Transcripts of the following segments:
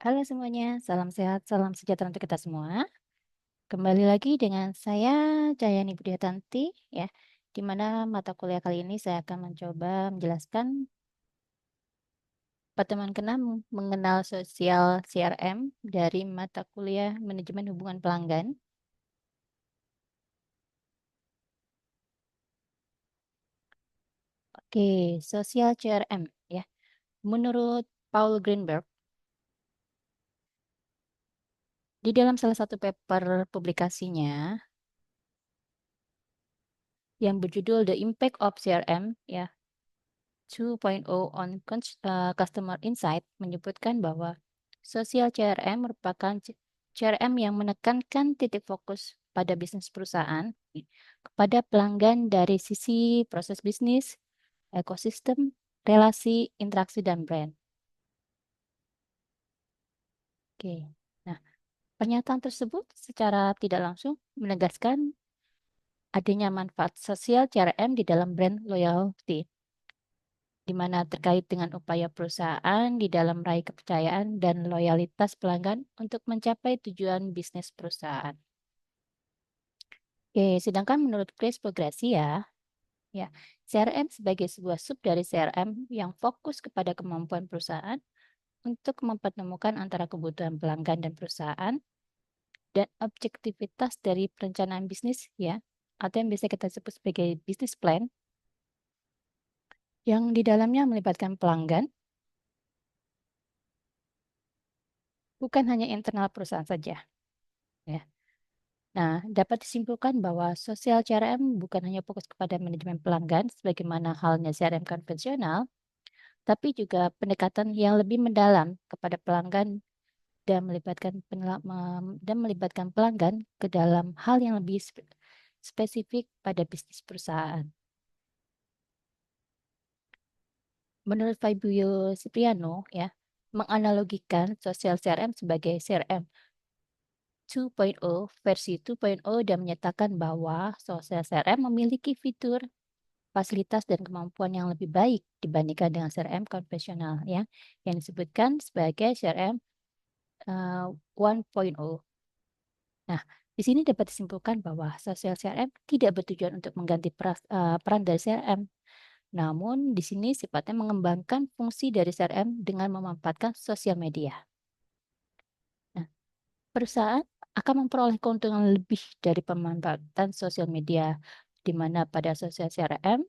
Halo semuanya, salam sehat, salam sejahtera untuk kita semua. Kembali lagi dengan saya Jayani Budiatanti ya, di mana mata kuliah kali ini saya akan mencoba menjelaskan pertemuan ke-6 mengenal sosial CRM dari mata kuliah Manajemen Hubungan Pelanggan. Oke, sosial CRM ya. Menurut Paul Greenberg, di dalam salah satu paper publikasinya yang berjudul The Impact of CRM ya, 2.0 on Customer Insight menyebutkan bahwa sosial CRM merupakan CRM yang menekankan titik fokus pada bisnis perusahaan kepada pelanggan dari sisi proses bisnis, ekosistem, relasi, interaksi, dan brand. Oke. Nah, pernyataan tersebut secara tidak langsung menegaskan adanya manfaat sosial CRM di dalam brand loyalty, di mana terkait dengan upaya perusahaan di dalam meraih kepercayaan dan loyalitas pelanggan untuk mencapai tujuan bisnis perusahaan. Oke, sedangkan menurut Chris Progresi ya, CRM sebagai sebuah sub dari CRM yang fokus kepada kemampuan perusahaan untuk mempertemukan antara kebutuhan pelanggan dan perusahaan dan objektivitas dari perencanaan bisnis ya, atau yang biasa kita sebut sebagai business plan, yang di dalamnya melibatkan pelanggan, bukan hanya internal perusahaan saja. Ya. Nah, dapat disimpulkan bahwa sosial CRM bukan hanya fokus kepada manajemen pelanggan sebagaimana halnya CRM konvensional, tapi juga pendekatan yang lebih mendalam kepada pelanggan dan melibatkan pelanggan ke dalam hal yang lebih spesifik pada bisnis perusahaan. Menurut Fabio Cipriano ya, menganalogikan sosial CRM sebagai CRM 2.0 versi 2.0 dan menyatakan bahwa sosial CRM memiliki fitur, fasilitas, dan kemampuan yang lebih baik dibandingkan dengan CRM konvensional ya, yang disebutkan sebagai CRM 1.0. Nah, di sini dapat disimpulkan bahwa sosial CRM tidak bertujuan untuk mengganti peran dari CRM, namun di sini sifatnya mengembangkan fungsi dari CRM dengan memanfaatkan sosial media. Nah, perusahaan akan memperoleh keuntungan lebih dari pemanfaatan sosial media, di mana pada sosial CRM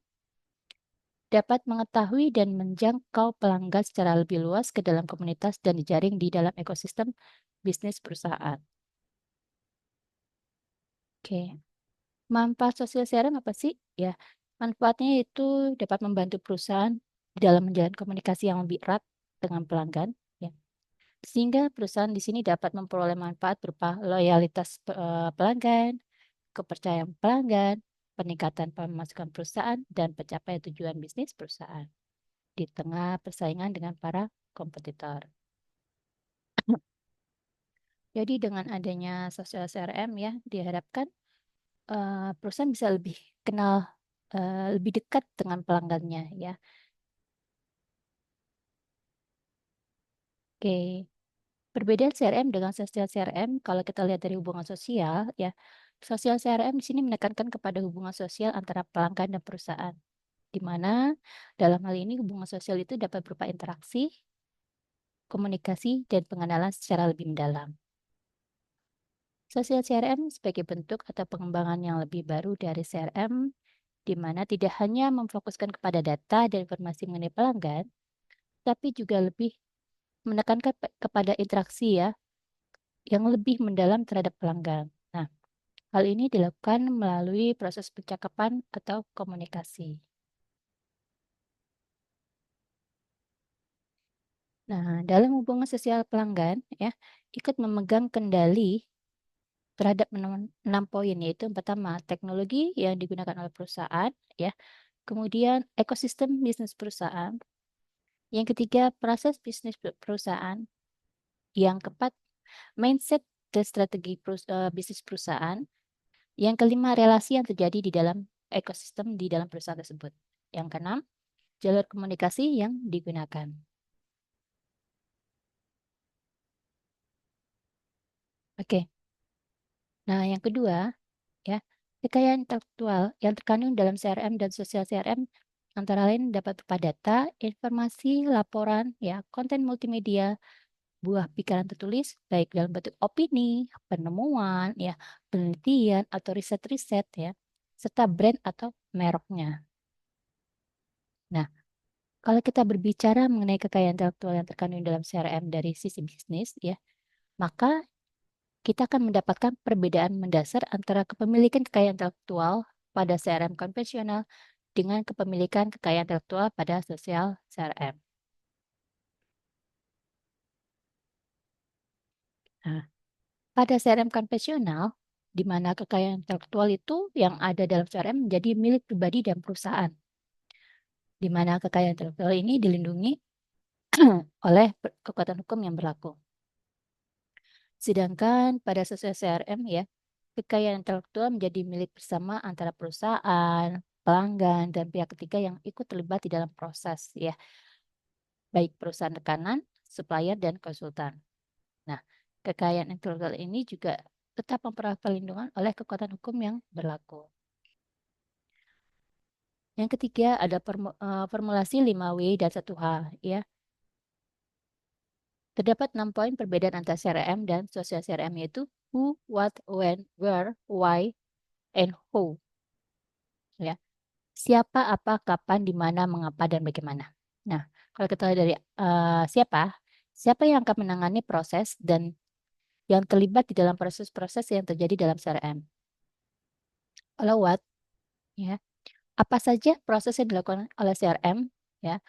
dapat mengetahui dan menjangkau pelanggan secara lebih luas ke dalam komunitas dan dijaring di dalam ekosistem bisnis perusahaan. Oke, manfaat sosial CRM apa sih? Ya, manfaatnya itu dapat membantu perusahaan dalam menjalin komunikasi yang lebih erat dengan pelanggan, ya. Sehingga perusahaan di sini dapat memperoleh manfaat berupa loyalitas pelanggan, kepercayaan pelanggan, peningkatan pemasukan perusahaan, dan pencapaian tujuan bisnis perusahaan di tengah persaingan dengan para kompetitor. Jadi dengan adanya sosial CRM ya, diharapkan perusahaan bisa lebih kenal, lebih dekat dengan pelanggannya ya. Oke, perbedaan CRM dengan sosial CRM kalau kita lihat dari hubungan sosial ya, sosial CRM di sini menekankan kepada hubungan sosial antara pelanggan dan perusahaan, di mana dalam hal ini hubungan sosial itu dapat berupa interaksi, komunikasi, dan pengenalan secara lebih mendalam. Sosial CRM sebagai bentuk atau pengembangan yang lebih baru dari CRM, di mana tidak hanya memfokuskan kepada data dan informasi mengenai pelanggan, tapi juga lebih menekankan kepada interaksi ya, yang lebih mendalam terhadap pelanggan. Nah, hal ini dilakukan melalui proses percakapan atau komunikasi. Nah, dalam hubungan sosial pelanggan ya, ikut memegang kendali terhadap 6 poin, yaitu yang pertama teknologi yang digunakan oleh perusahaan ya, kemudian ekosistem bisnis perusahaan, yang ketiga proses bisnis perusahaan, yang keempat mindset dan strategi bisnis perusahaan, yang kelima relasi yang terjadi di dalam ekosistem di dalam perusahaan tersebut, yang keenam jalur komunikasi yang digunakan. Oke. Nah, yang kedua, ya, kekayaan intelektual yang terkandung dalam CRM dan sosial CRM antara lain dapat berupa data, informasi, laporan, ya, konten multimedia, buah pikiran tertulis, baik dalam bentuk opini, penemuan, ya, penelitian, atau riset-riset, ya, serta brand atau mereknya. Nah, kalau kita berbicara mengenai kekayaan intelektual yang terkandung dalam CRM dari sisi bisnis, ya, maka kita akan mendapatkan perbedaan mendasar antara kepemilikan kekayaan intelektual pada CRM konvensional dengan kepemilikan kekayaan intelektual pada sosial CRM. Nah, pada CRM konvensional, di mana kekayaan intelektual itu yang ada dalam CRM menjadi milik pribadi dan perusahaan, di mana kekayaan intelektual ini dilindungi oleh kekuatan hukum yang berlaku. Sedangkan pada sosial CRM ya, kekayaan intelektual menjadi milik bersama antara perusahaan, pelanggan, dan pihak ketiga yang ikut terlibat di dalam proses ya, baik perusahaan rekanan, supplier, dan konsultan. Nah, kekayaan intelektual ini juga tetap memperoleh perlindungan oleh kekuatan hukum yang berlaku. Yang ketiga ada formulasi 5W dan 1H ya. Terdapat 6 poin perbedaan antara CRM dan sosial CRM yaitu who, what, when, where, why, and who. Ya. Siapa, apa, kapan, di mana, mengapa, dan bagaimana. Nah, kalau kita lihat dari siapa yang akan menangani proses dan yang terlibat di dalam proses-proses yang terjadi dalam CRM. Kalau what, ya, apa saja proses yang dilakukan oleh CRM, ya.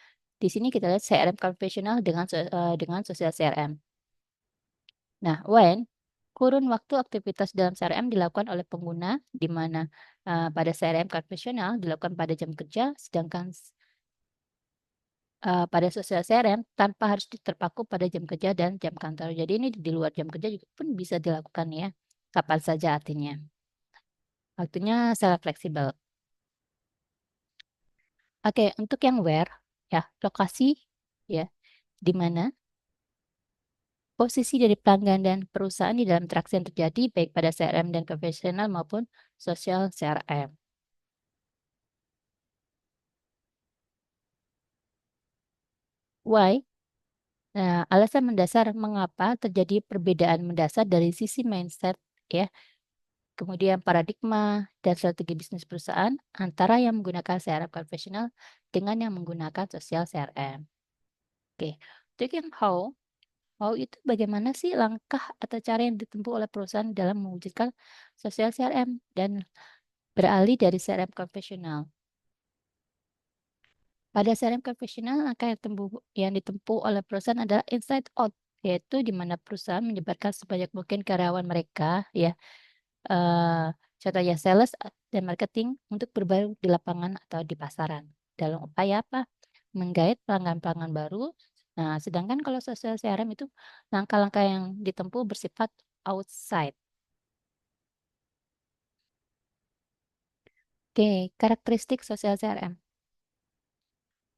Di sini kita lihat CRM konvensional dengan sosial CRM. Nah, when, kurun waktu aktivitas dalam CRM dilakukan oleh pengguna, di mana pada CRM konvensional dilakukan pada jam kerja, sedangkan pada sosial CRM tanpa harus terpaku pada jam kerja dan jam kantor. Jadi ini di luar jam kerja juga pun bisa dilakukan ya, kapan saja artinya. Waktunya sangat fleksibel. Oke, untuk yang where, ya, lokasi, ya, di mana posisi dari pelanggan dan perusahaan di dalam interaksi yang terjadi baik pada CRM dan konvensional maupun sosial CRM. Why? Nah, alasan mendasar mengapa terjadi perbedaan mendasar dari sisi mindset ya, kemudian paradigma dan strategi bisnis perusahaan antara yang menggunakan CRM konvensional dengan yang menggunakan sosial CRM. Oke, untuk yang how itu bagaimana sih langkah atau cara yang ditempuh oleh perusahaan dalam mewujudkan sosial CRM dan beralih dari CRM konvensional. Pada CRM konvensional, langkah yang ditempuh oleh perusahaan adalah inside out, yaitu di mana perusahaan menyebarkan sebanyak mungkin karyawan mereka, ya, contohnya sales dan marketing untuk berbaru di lapangan atau di pasaran. Dalam upaya apa? Menggait pelanggan-pelanggan baru. Nah, sedangkan kalau sosial CRM itu langkah-langkah yang ditempuh bersifat outside. Oke, karakteristik sosial CRM.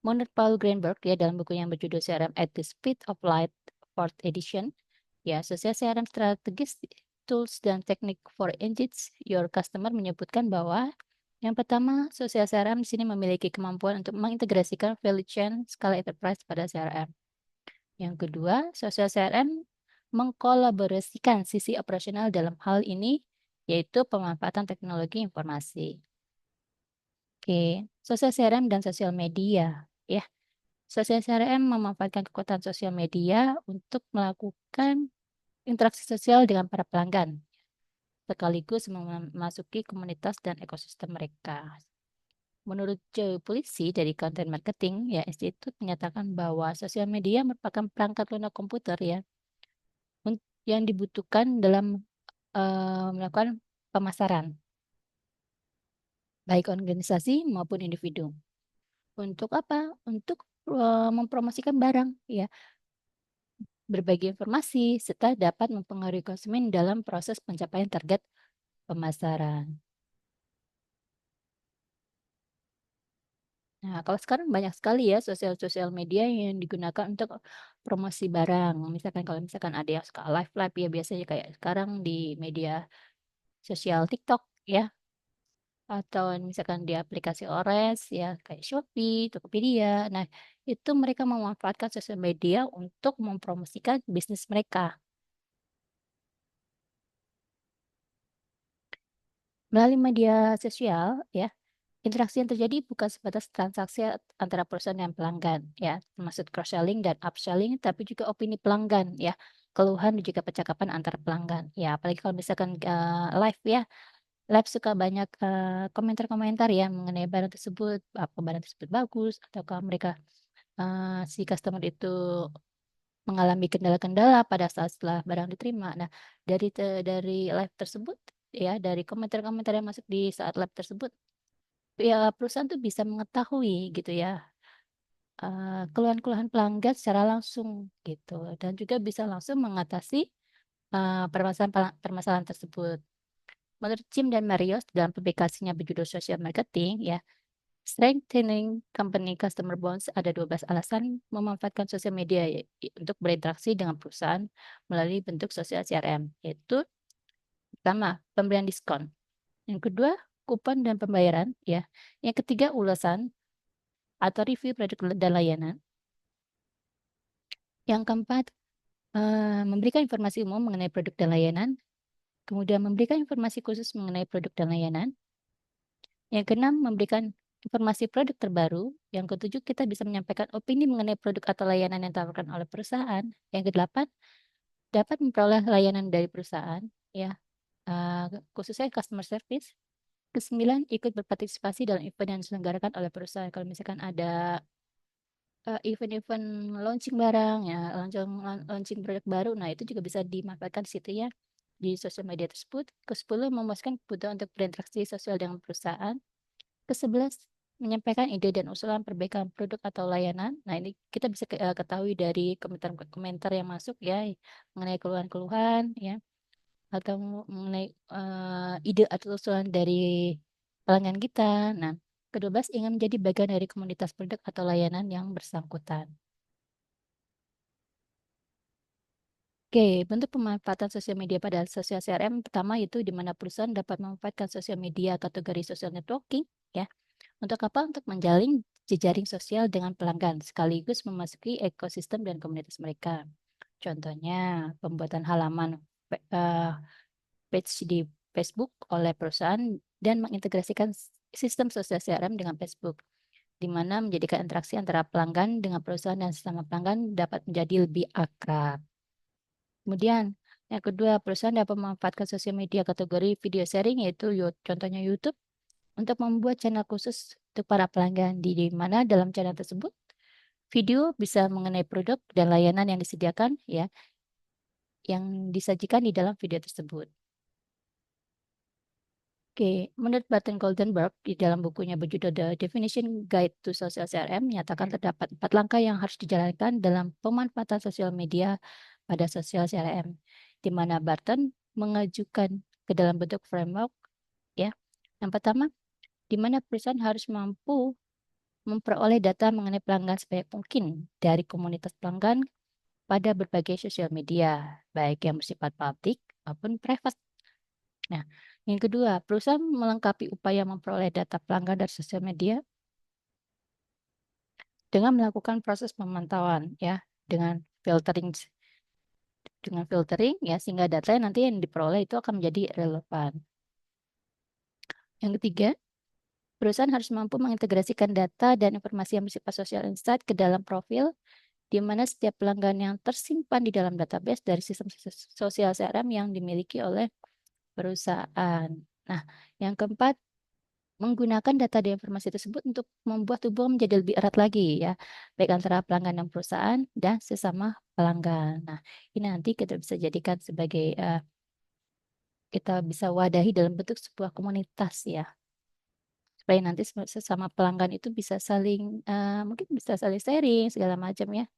Menurut Paul Greenberg ya dalam buku yang berjudul CRM at the Speed of Light, 4th edition, ya, sosial CRM strategis, tools dan teknik for engage your customer menyebutkan bahwa yang pertama, sosial CRM di sini memiliki kemampuan untuk mengintegrasikan value chain skala enterprise pada CRM. Yang kedua, sosial CRM mengkolaborasikan sisi operasional dalam hal ini, yaitu pemanfaatan teknologi informasi. Oke, sosial CRM dan sosial media, ya. Sosial CRM memanfaatkan kekuatan sosial media untuk melakukan interaksi sosial dengan para pelanggan, sekaligus memasuki komunitas dan ekosistem mereka. Menurut Joe Polisi dari Content Marketing, ya, Institut menyatakan bahwa sosial media merupakan perangkat lunak komputer ya yang dibutuhkan dalam melakukan pemasaran, baik organisasi maupun individu. Untuk apa? Untuk mempromosikan barang, ya, berbagi informasi, serta dapat mempengaruhi konsumen dalam proses pencapaian target pemasaran. Nah, kalau sekarang banyak sekali ya sosial media yang digunakan untuk promosi barang. Misalkan kalau misalkan ada yang suka live-live ya biasanya kayak sekarang di media sosial TikTok ya, atau misalkan di aplikasi Ores ya kayak Shopee, Tokopedia. Nah, itu mereka memanfaatkan sosial media untuk mempromosikan bisnis mereka. Melalui media sosial ya, interaksi yang terjadi bukan sebatas transaksi antara perusahaan dan pelanggan, ya, termasuk cross-selling dan upselling, tapi juga opini pelanggan, ya, keluhan dan juga percakapan antar pelanggan. Ya, apalagi kalau misalkan live ya, live suka banyak komentar-komentar ya mengenai barang tersebut, apa barang tersebut bagus, ataukah mereka si customer itu mengalami kendala-kendala pada saat setelah barang diterima. Nah, dari live tersebut, ya, dari komentar-komentar yang masuk di saat live tersebut ya perusahaan tuh bisa mengetahui gitu ya, keluhan-keluhan pelanggan secara langsung gitu dan juga bisa langsung mengatasi, permasalahan tersebut. Menurut Jim dan Marios dalam publikasinya berjudul Social Marketing ya, Strengthening Company Customer Bonds ada 12 alasan memanfaatkan sosial media untuk berinteraksi dengan perusahaan melalui bentuk sosial CRM, yaitu pertama, pemberian diskon, yang kedua, kupon dan pembayaran ya, yang ketiga ulasan atau review produk dan layanan. Yang keempat, memberikan informasi umum mengenai produk dan layanan. Kemudian memberikan informasi khusus mengenai produk dan layanan. Yang keenam, memberikan informasi produk terbaru. Yang ketujuh, kita bisa menyampaikan opini mengenai produk atau layanan yang ditawarkan oleh perusahaan. Yang kedelapan, dapat memperoleh layanan dari perusahaan, ya, eh, khususnya customer service. Kesembilan, ikut berpartisipasi dalam event yang diselenggarakan oleh perusahaan. Kalau misalkan ada event-event launching barang ya, launching produk baru. Nah, itu juga bisa dimanfaatkan di situ ya di sosial media tersebut. Ke-10 memuaskan kebutuhan untuk berinteraksi sosial dengan perusahaan. Ke-11 menyampaikan ide dan usulan perbaikan produk atau layanan. Nah, ini kita bisa ketahui dari komentar-komentar yang masuk ya mengenai keluhan-keluhan ya atau mengenai ide atau usulan dari pelanggan kita. Nah, ke-12 ingin menjadi bagian dari komunitas produk atau layanan yang bersangkutan. Oke, bentuk pemanfaatan sosial media pada sosial CRM pertama itu di mana perusahaan dapat memanfaatkan sosial media kategori social networking ya. Untuk apa? Untuk menjalin jejaring sosial dengan pelanggan sekaligus memasuki ekosistem dan komunitas mereka. Contohnya, pembuatan halaman page di Facebook oleh perusahaan dan mengintegrasikan sistem sosial CRM dengan Facebook, di mana menjadikan interaksi antara pelanggan dengan perusahaan dan sesama pelanggan dapat menjadi lebih akrab. Kemudian, yang kedua, perusahaan dapat memanfaatkan sosial media kategori video sharing, yaitu contohnya YouTube, untuk membuat channel khusus untuk para pelanggan, di mana dalam channel tersebut, video bisa mengenai produk dan layanan yang disediakan, ya, yang disajikan di dalam video tersebut. Oke, menurut Barton Goldenberg di dalam bukunya berjudul The Definition Guide to Social CRM menyatakan terdapat 4 langkah yang harus dijalankan dalam pemanfaatan sosial media pada sosial CRM, di mana Barton mengajukan ke dalam bentuk framework, ya. Yang pertama, di mana perusahaan harus mampu memperoleh data mengenai pelanggan sebanyak mungkin dari komunitas pelanggan pada berbagai sosial media, baik yang bersifat publik maupun private. Nah, yang kedua, perusahaan melengkapi upaya memperoleh data pelanggan dari sosial media dengan melakukan proses pemantauan ya, dengan filtering ya sehingga data yang nanti yang diperoleh itu akan menjadi relevan. Yang ketiga, perusahaan harus mampu mengintegrasikan data dan informasi yang bersifat social insight ke dalam profil di mana setiap pelanggan yang tersimpan di dalam database dari sistem sosial CRM yang dimiliki oleh perusahaan. Nah, yang keempat, menggunakan data dan informasi tersebut untuk membuat hubungan menjadi lebih erat lagi ya, baik antara pelanggan dan perusahaan dan sesama pelanggan. Nah, ini nanti kita bisa jadikan sebagai kita bisa wadahi dalam bentuk sebuah komunitas ya, supaya nanti sesama pelanggan itu bisa saling mungkin bisa saling sharing segala macam ya.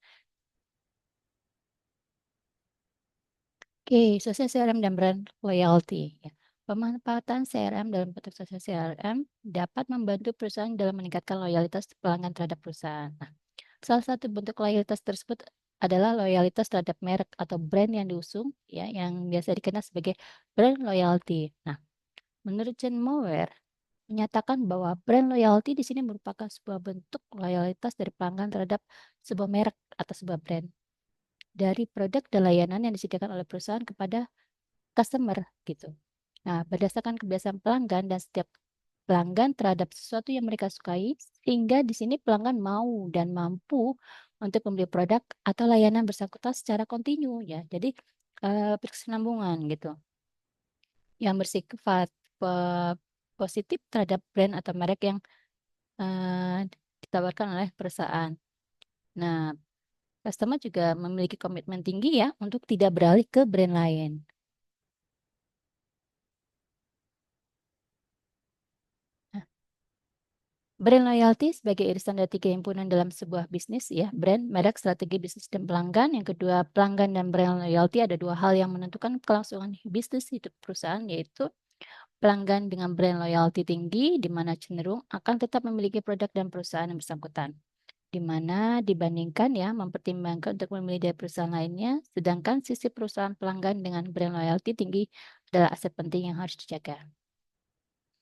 Oke, sosial CRM dan brand loyalty ya. Pemanfaatan CRM dalam bentuk sosial CRM dapat membantu perusahaan dalam meningkatkan loyalitas pelanggan terhadap perusahaan. Nah, salah satu bentuk loyalitas tersebut adalah loyalitas terhadap merek atau brand yang diusung, ya, yang biasa dikenal sebagai brand loyalty. Nah, menurut John Mower, menyatakan bahwa brand loyalty di sini merupakan sebuah bentuk loyalitas dari pelanggan terhadap sebuah merek atau sebuah brand dari produk dan layanan yang disediakan oleh perusahaan kepada customer gitu. Nah, berdasarkan kebiasaan pelanggan dan setiap pelanggan terhadap sesuatu yang mereka sukai, sehingga di sini pelanggan mau dan mampu untuk membeli produk atau layanan bersangkutan secara kontinu ya. Jadi berkesinambungan gitu. Yang bersifat positif terhadap brand atau merek yang ditawarkan oleh perusahaan. Nah, customer juga memiliki komitmen tinggi ya untuk tidak beralih ke brand lain. Nah, brand loyalty sebagai irisan dari tiga himpunan dalam sebuah bisnis ya, brand, merek, strategi bisnis dan pelanggan. Yang kedua, pelanggan dan brand loyalty ada dua hal yang menentukan kelangsungan bisnis hidup perusahaan, yaitu pelanggan dengan brand loyalty tinggi, di mana cenderung akan tetap memiliki produk dan perusahaan yang bersangkutan. Di mana dibandingkan ya mempertimbangkan untuk memilih dari perusahaan lainnya, sedangkan sisi perusahaan pelanggan dengan brand loyalty tinggi adalah aset penting yang harus dijaga.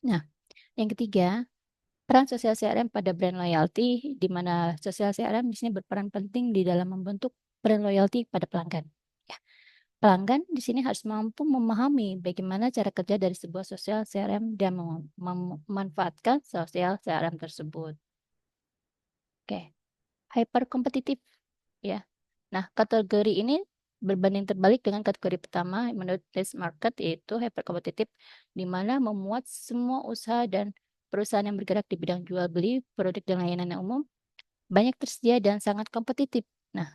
Nah, yang ketiga, peran sosial CRM pada brand loyalty, di mana sosial CRM di sini berperan penting di dalam membentuk brand loyalty pada pelanggan. Ya, pelanggan di sini harus mampu memahami bagaimana cara kerja dari sebuah sosial CRM dan memanfaatkan sosial CRM tersebut. Oke, hyper kompetitif ya. Nah, kategori ini berbanding terbalik dengan kategori pertama menurut List Market, yaitu hyperkompetitif, di mana memuat semua usaha dan perusahaan yang bergerak di bidang jual beli produk dan layanan yang umum, banyak tersedia dan sangat kompetitif. Nah,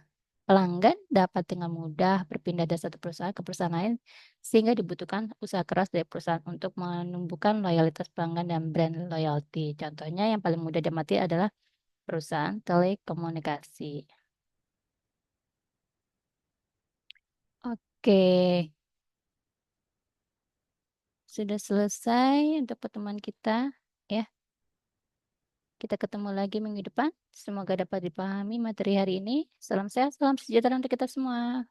pelanggan dapat dengan mudah berpindah dari satu perusahaan ke perusahaan lain, sehingga dibutuhkan usaha keras dari perusahaan untuk menumbuhkan loyalitas pelanggan dan brand loyalty. Contohnya yang paling mudah diamati adalah perusahaan telekomunikasi. Oke, sudah selesai untuk pertemuan kita. Ya, kita ketemu lagi minggu depan. Semoga dapat dipahami materi hari ini. Salam sehat, salam sejahtera untuk kita semua.